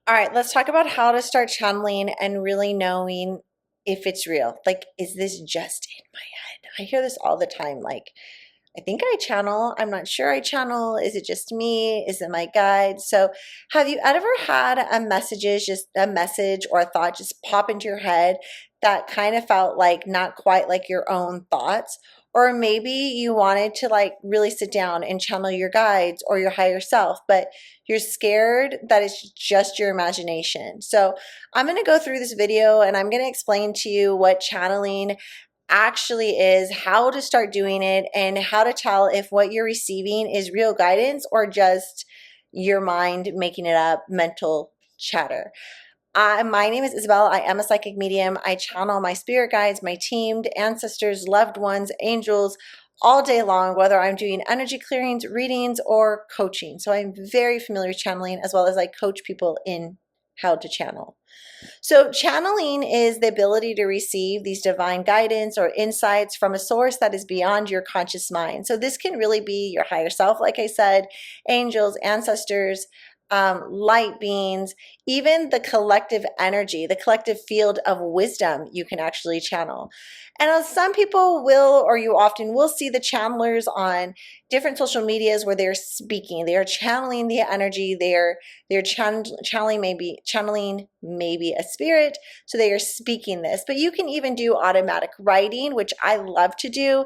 All right, let's talk about how to start channeling and really knowing if it's real. Like, is this just in my head? I hear this all the time. Like, I think I channel. I'm not sure I channel. Is it just me? Is it my guide? So, have you ever had just a message or a thought just pop into your head that kind of felt like not quite like your own thoughts? Or maybe you wanted to like really sit down and channel your guides or your higher self, but you're scared that it's just your imagination. So, I'm going to go through this video and I'm going to explain to you what channeling actually is, how to start doing it, and how to tell if what you're receiving is real guidance or just your mind making it up, mental chatter. My name is Isabel. I am a psychic medium. I channel my spirit guides, my team, ancestors, loved ones, angels all day long, whether I'm doing energy clearings, readings, or coaching. So I'm very familiar with channeling, as well as I coach people in how to channel. So, channeling is the ability to receive these divine guidance or insights from a source that is beyond your conscious mind. So, this can really be your higher self, like I said, angels, ancestors, light beings, even the collective energy, the collective field of wisdom you can actually channel. And some people will, or you often will see the channelers on different social medias where they're speaking, they are channeling the energy, they're channeling maybe a spirit, so they are speaking this. But you can even do automatic writing, which I love to do.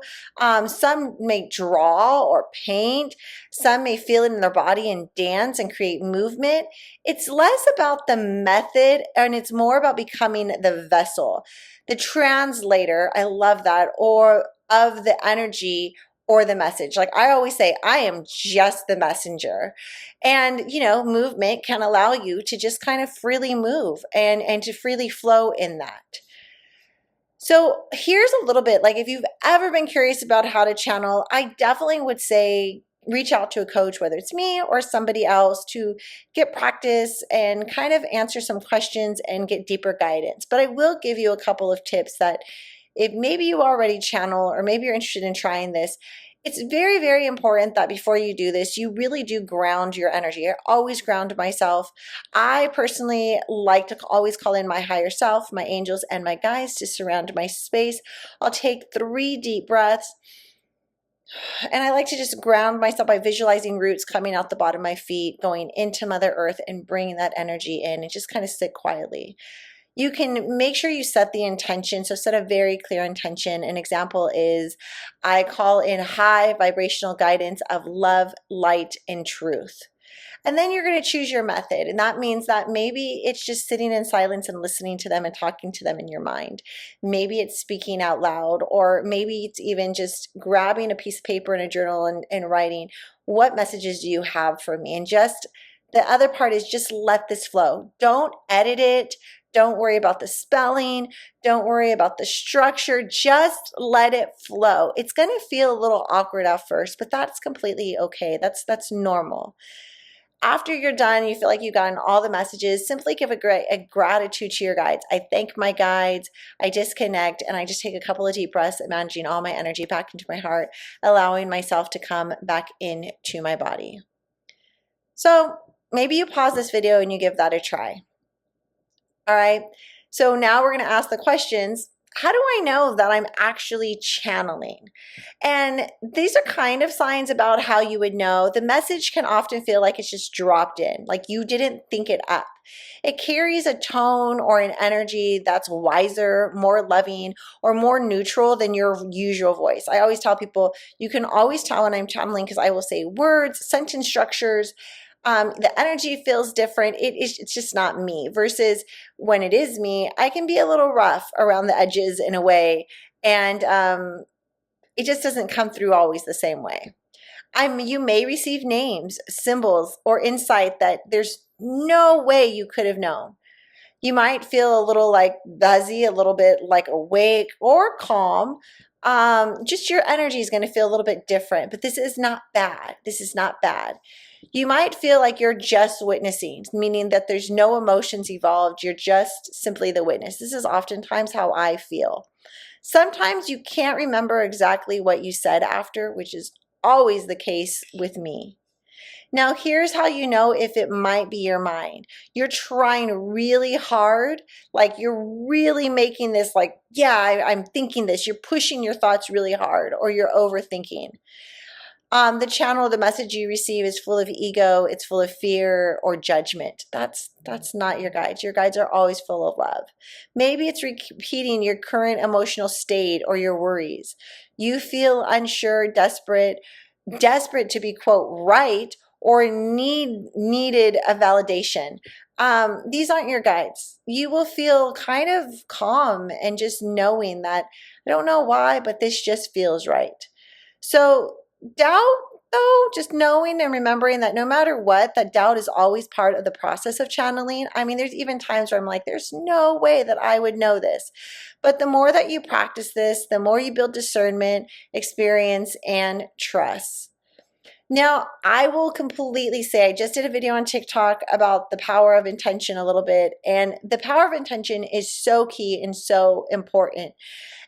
Some may draw or paint, some may feel it in their body and dance and create movement. It's less about the method and it's more about becoming the vessel, the translator. I love that, or of the energy or the message. Like I always say, I am just the messenger. And, movement can allow you to just kind of freely move and to freely flow in that. So here's a little bit, like if you've ever been curious about how to channel, I definitely would say reach out to a coach, whether it's me or somebody else, to get practice and kind of answer some questions and get deeper guidance. But I will give you a couple of tips that if maybe you already channel or maybe you're interested in trying this, it's very, very important that before you do this, you really do ground your energy. I always ground myself. I personally like to always call in my higher self, my angels, and my guides to surround my space. I'll take 3 deep breaths. And I like to just ground myself by visualizing roots coming out the bottom of my feet, going into Mother Earth and bringing that energy in and just kind of sit quietly. You can make sure you set the intention. So set a very clear intention. An example is I call in high vibrational guidance of love, light, and truth. And then you're going to choose your method. And that means that maybe it's just sitting in silence and listening to them and talking to them in your mind. Maybe it's speaking out loud, or maybe it's even just grabbing a piece of paper and a journal and writing, what messages do you have for me? And just the other part is just let this flow. Don't edit it. Don't worry about the spelling. Don't worry about the structure. Just let it flow. It's going to feel a little awkward at first, but that's completely okay. That's normal. After you're done, you feel like you've gotten all the messages, simply give a gratitude to your guides. I thank my guides, I disconnect, and I just take a couple of deep breaths, managing all my energy back into my heart, allowing myself to come back into my body. So maybe you pause this video and you give that a try. All right, so now we're going to ask the questions. How do I know that I'm actually channeling? And these are kind of signs about how you would know. The message can often feel like it's just dropped in, like you didn't think it up. It carries a tone or an energy that's wiser, more loving, or more neutral than your usual voice. I always tell people, you can always tell when I'm channeling because I will say words, sentence structures. The energy feels different. It's just not me. Versus when it is me, I can be a little rough around the edges in a way, and it just doesn't come through always the same way. You may receive names, symbols, or insight that there's no way you could have known. You might feel a little like buzzy, a little bit like awake or calm. Just your energy is going to feel a little bit different, but this is not bad. This is not bad. You might feel like you're just witnessing, meaning that there's no emotions evolved. You're just simply the witness. This is oftentimes how I feel. Sometimes you can't remember exactly what you said after, which is always the case with me. Now, here's how you know if it might be your mind. You're trying really hard, like you're really making this like, yeah, I'm thinking this. You're pushing your thoughts really hard, or you're overthinking. The channel, the message you receive is full of ego, it's full of fear or judgment. That's not your guides. Your guides are always full of love. Maybe it's repeating your current emotional state or your worries. You feel unsure, desperate to be quote right, or needed a validation. These aren't your guides. You will feel kind of calm and just knowing that I don't know why, but this just feels right. So doubt, though, just knowing and remembering that no matter what, that doubt is always part of the process of channeling. I mean, there's even times where I'm like, there's no way that I would know this. But the more that you practice this, the more you build discernment, experience, and trust. Now, I will completely say, I just did a video on TikTok about the power of intention a little bit, and the power of intention is so key and so important.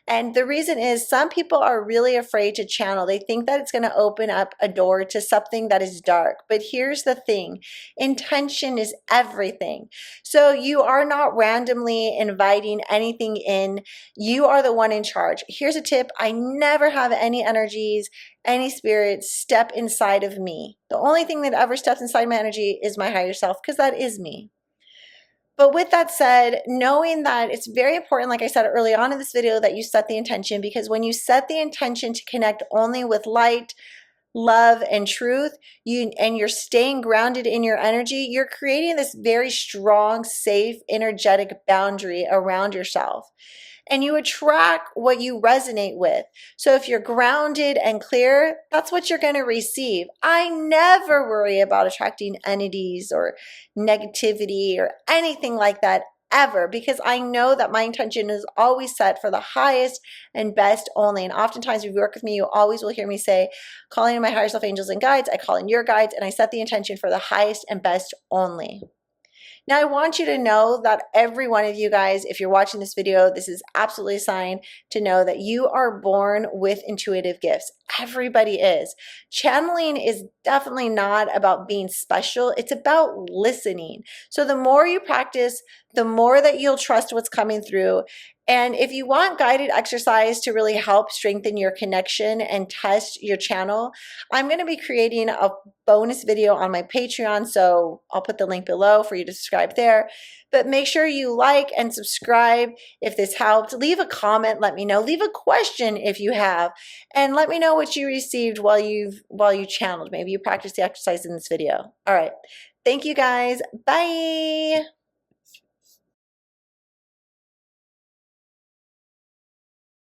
And the reason is some people are really afraid to channel. They think that it's going to open up a door to something that is dark. But here's the thing, intention is everything. So you are not randomly inviting anything in. You are the one in charge. Here's a tip. I never have any energies, any spirits step inside of me. The only thing that ever steps inside my energy is my higher self, because that is me. But with that said, knowing that it's very important, like I said early on in this video, that you set the intention, because when you set the intention to connect only with light, love, and truth, you're staying grounded in your energy, you're creating this very strong, safe, energetic boundary around yourself. And you attract what you resonate with. So if you're grounded and clear, that's what you're going to receive. I never worry about attracting entities or negativity or anything like that ever, because I know that my intention is always set for the highest and best only. And oftentimes, if you work with me, you always will hear me say, calling in my higher self angels and guides, I call in your guides, and I set the intention for the highest and best only. Now, I want you to know that every one of you guys, if you're watching this video, this is absolutely a sign to know that you are born with intuitive gifts. Everybody is. Channeling is definitely not about being special. It's about listening. So the more you practice, the more that you'll trust what's coming through. And if you want guided exercise to really help strengthen your connection and test your channel, I'm going to be creating a bonus video on my Patreon. So I'll put the link below for you to subscribe there. But make sure you like and subscribe if this helped. Leave a comment, let me know. Leave a question if you have, and let me know what you received while you channeled. Maybe you practiced the exercise in this video. All right. Thank you guys. Bye.